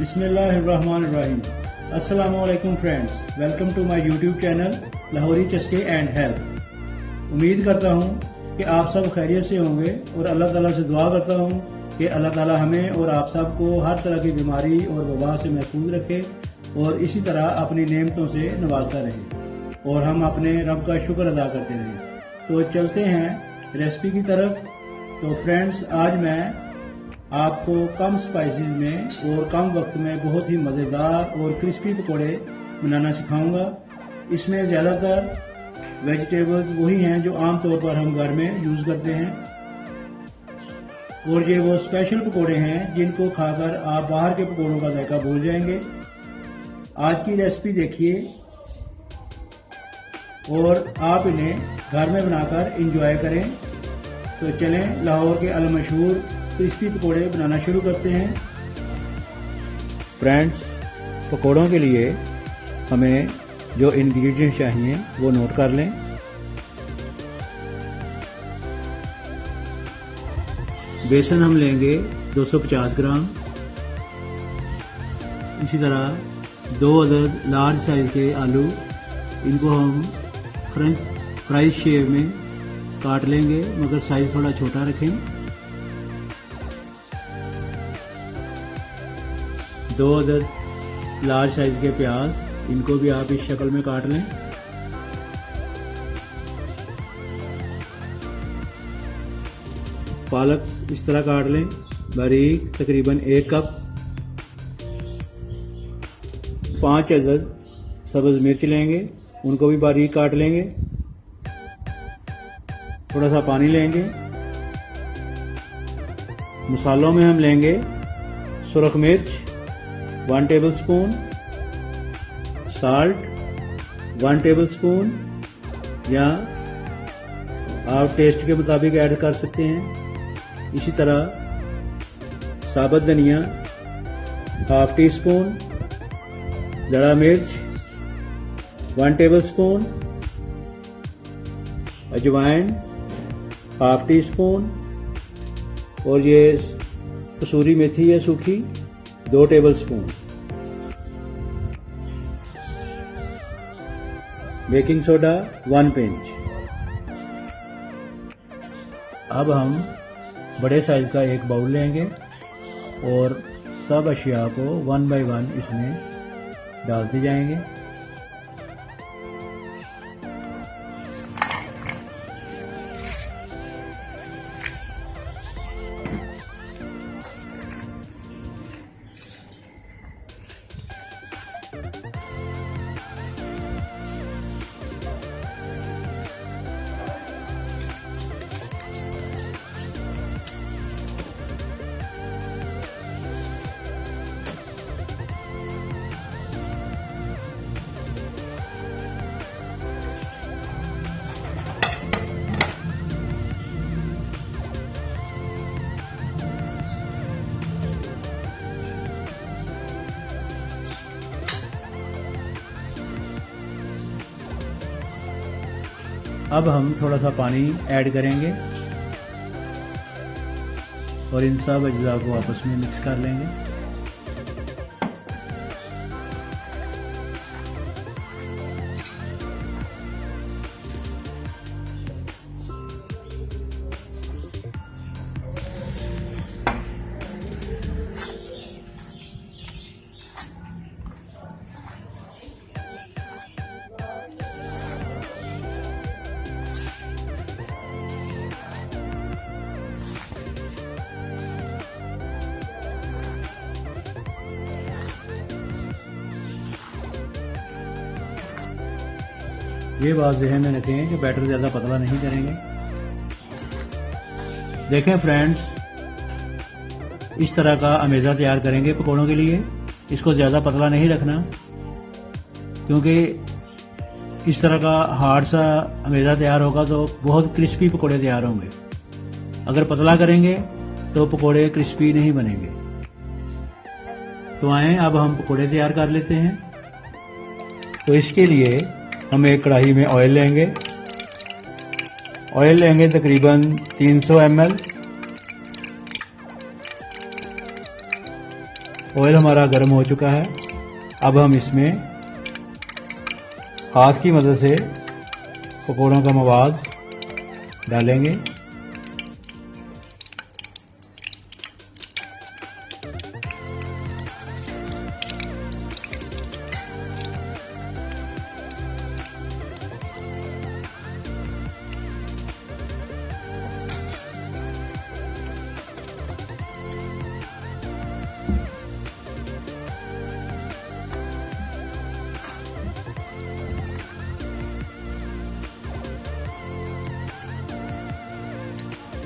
बिस्मिल्लाहिर्रहमानिर्रहीम। अस्सलाम वालेकुम friends, welcome to my YouTube channel Lahori Chaske and health. उम्मीद करता हूँ कि आप सब खैरियत से होंगे और अल्लाह ताला से दुआ करता हूँ कि अल्लाह ताला हमें और आप सब को हर तरह की बीमारी और वबा से महफूज रखे और इसी तरह अपनी नेमतों से नवाजता रहे और हम अपने रब का शुक्र अदा करते रहें। तो चलते हैं रेसिपी की तरफ। तो फ्रेंड्स, आज मैं आपको कम स्पाइसेस में और कम वक्त में बहुत ही मज़ेदार और क्रिस्पी पकोड़े बनाना सिखाऊंगा। इसमें ज़्यादातर वेजिटेबल्स वही हैं जो आम तौर पर हम घर में यूज़ करते हैं और ये वो स्पेशल पकोड़े हैं जिनको खाकर आप बाहर के पकोड़ों का जायका भूल जाएंगे। आज की रेसिपी देखिए और आप इन्हें घर में बनाकर इंजॉय करें। तो चलें लाहौर के अलमशहूर क्रिस्पी पकोड़े बनाना शुरू करते हैं। फ्रेंड्स, पकोड़ों के लिए हमें जो इंग्रेडिएंट्स चाहिए वो नोट कर लें। बेसन हम लेंगे 250 ग्राम। इसी तरह 2 अदद लार्ज साइज के आलू, इनको हम फ्रेंच फ्राइज शेप में काट लेंगे मगर साइज थोड़ा छोटा रखें। 2 अदद लार्ज साइज के प्याज, इनको भी आप इस शक्ल में काट लें। पालक इस तरह काट लें बारीक, तकरीबन 1 कप। 5 अदद सब्ज मिर्च लेंगे, उनको भी बारीक काट लेंगे। थोड़ा सा पानी लेंगे। मसालों में हम लेंगे सुरख मिर्च 1 table spoon, salt 1 table spoon या आप टेस्ट के मुताबिक ऐड कर सकते हैं। इसी तरह साबुत धनिया हाफ टी स्पून, दड़ा मिर्च 1 टेबल स्पून, अजवाइन हाफ टी स्पून और ये कसूरी मेथी है सूखी 2 table spoon. Baking soda 1 pinch. अब हम बड़े साइज का एक बाउल लेंगे और सब अशिया को 1 बाय 1 इसमें डालते जाएंगे। अब हम थोड़ा सा पानी ऐड करेंगे और इन सब अज्जा को आपस में मिक्स कर लेंगे। ये बात ज़हन में रखें कि बैटर ज़्यादा पतला नहीं करेंगे। देखें फ्रेंड्स, इस तरह का अमेज़ा तैयार करेंगे पकौड़ों के लिए। इसको ज़्यादा पतला नहीं रखना क्योंकि इस तरह का हार्ड सा अमेज़ा तैयार होगा तो बहुत क्रिस्पी पकौड़े तैयार होंगे। अगर पतला करेंगे तो पकौड़े क्रिस्पी नहीं बनेंगे। तो आएँ अब हम पकौड़े तैयार कर लेते हैं। तो इसके लिए हम एक कढ़ाई में ऑयल लेंगे। ऑयल लेंगे तकरीबन 300 ml। ऑयल हमारा गर्म हो चुका है। अब हम इसमें हाथ की मदद से पकौड़ों का मवाद डालेंगे।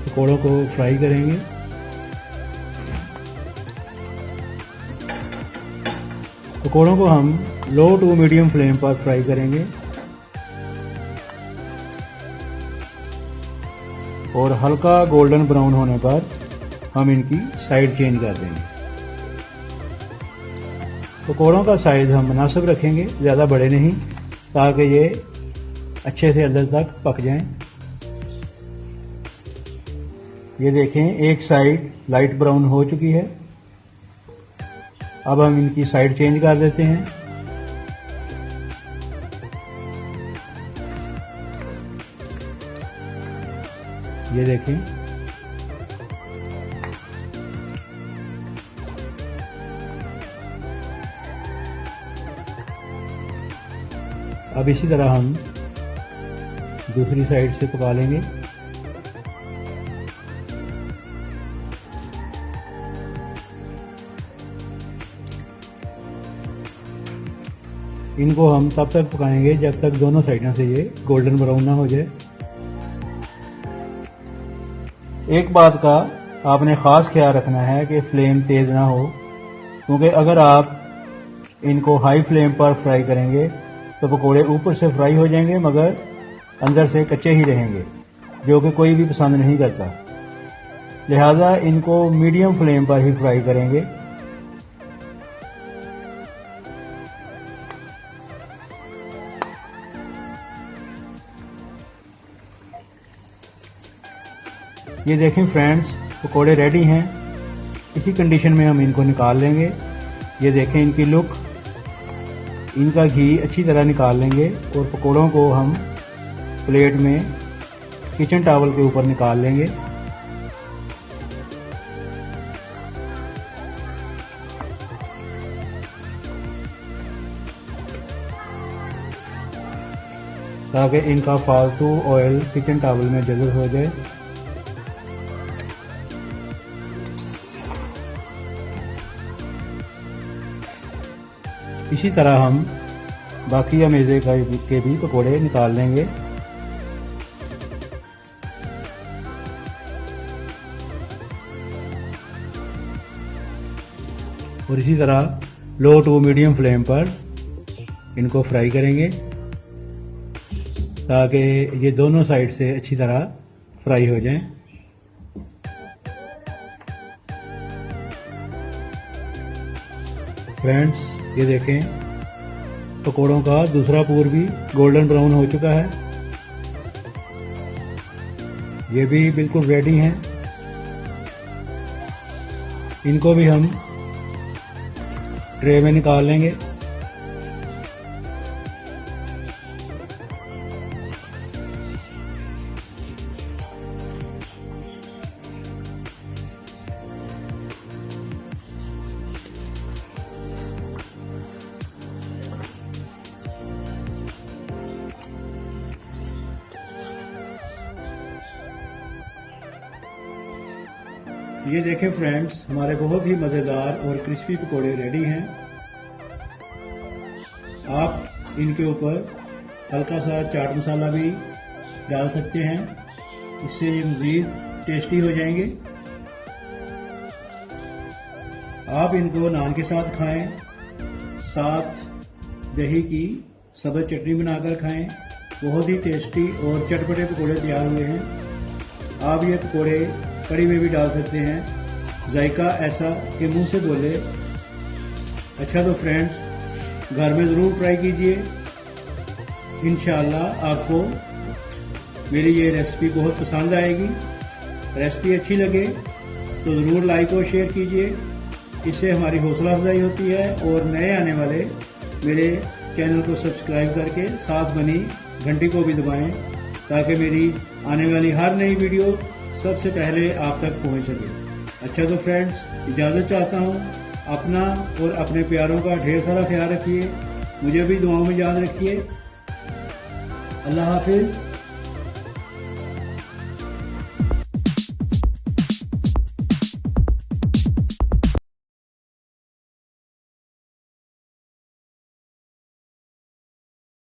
पकौड़ों को फ्राई करेंगे। पकौड़ों को हम लो टू मीडियम फ्लेम पर फ्राई करेंगे और हल्का गोल्डन ब्राउन होने पर हम इनकी साइड चेंज कर देंगे। पकौड़ों का साइज हम मुनासिब रखेंगे, ज़्यादा बड़े नहीं, ताकि ये अच्छे से अंदर तक पक जाएं। ये देखें, एक साइड लाइट ब्राउन हो चुकी है। अब हम इनकी साइड चेंज कर देते हैं। ये देखें, अब इसी तरह हम दूसरी साइड से पका लेंगे। इनको हम तब तक पकाएंगे जब तक दोनों साइडों से ये गोल्डन ब्राउन ना हो जाए। एक बात का आपने ख़ास ख्याल रखना है कि फ्लेम तेज़ ना हो, क्योंकि अगर आप इनको हाई फ्लेम पर फ्राई करेंगे तो पकोड़े ऊपर से फ्राई हो जाएंगे मगर अंदर से कच्चे ही रहेंगे, जो कि कोई भी पसंद नहीं करता। लिहाजा इनको मीडियम फ्लेम पर ही फ्राई करेंगे। ये देखें फ्रेंड्स, पकोड़े रेडी हैं। इसी कंडीशन में हम इनको निकाल लेंगे। ये देखें इनकी लुक, इनका घी अच्छी तरह निकाल लेंगे और पकोड़ों को हम प्लेट में किचन टॉवल के ऊपर निकाल लेंगे। ताकि इनका फालतू ऑयल किचन टॉवल में जज़ब हो जाए। इसी तरह हम बाकी अमेज़े के भी पकोड़े निकाल लेंगे। और इसी तरह लो टू मीडियम फ्लेम पर इनको फ्राई करेंगे ताकि ये दोनों साइड से अच्छी तरह फ्राई हो जाएं। फ्रेंड्स, ये देखें, पकोड़ों का दूसरा पूर भी गोल्डन ब्राउन हो चुका है। ये भी बिल्कुल रेडी हैं। इनको भी हम ट्रे में निकाल लेंगे। ये देखें फ्रेंड्स, हमारे बहुत ही मज़ेदार और क्रिस्पी पकोड़े रेडी हैं। आप इनके ऊपर हल्का सा चाट मसाला भी डाल सकते हैं, इससे ये मज़ीद टेस्टी हो जाएंगे। आप इनको नान के साथ खाएं, साथ दही की सब्ज़ चटनी बनाकर खाएं। बहुत ही टेस्टी और चटपटे पकोड़े तैयार हुए हैं। आप ये पकोड़े कड़ी में भी डाल सकते हैं। जायका ऐसा कि मुंह से बोले। अच्छा तो फ्रेंड्स, घर में ज़रूर ट्राई कीजिए। इंशाअल्लाह आपको मेरी ये रेसिपी बहुत पसंद आएगी। रेसिपी अच्छी लगे तो ज़रूर लाइक और शेयर कीजिए। इससे हमारी हौसला अफजाई होती है और नए आने वाले मेरे चैनल को सब्सक्राइब करके साथ बनी घंटी को भी दबाएं ताकि मेरी आने वाली हर नई वीडियो सबसे पहले आप तक पहुंच सके। अच्छा तो फ्रेंड्स, इजाज़त चाहता हूं। अपना और अपने प्यारों का ढेर सारा ख्याल रखिए, मुझे भी दुआओं में याद रखिए। अल्लाह हाफिज़।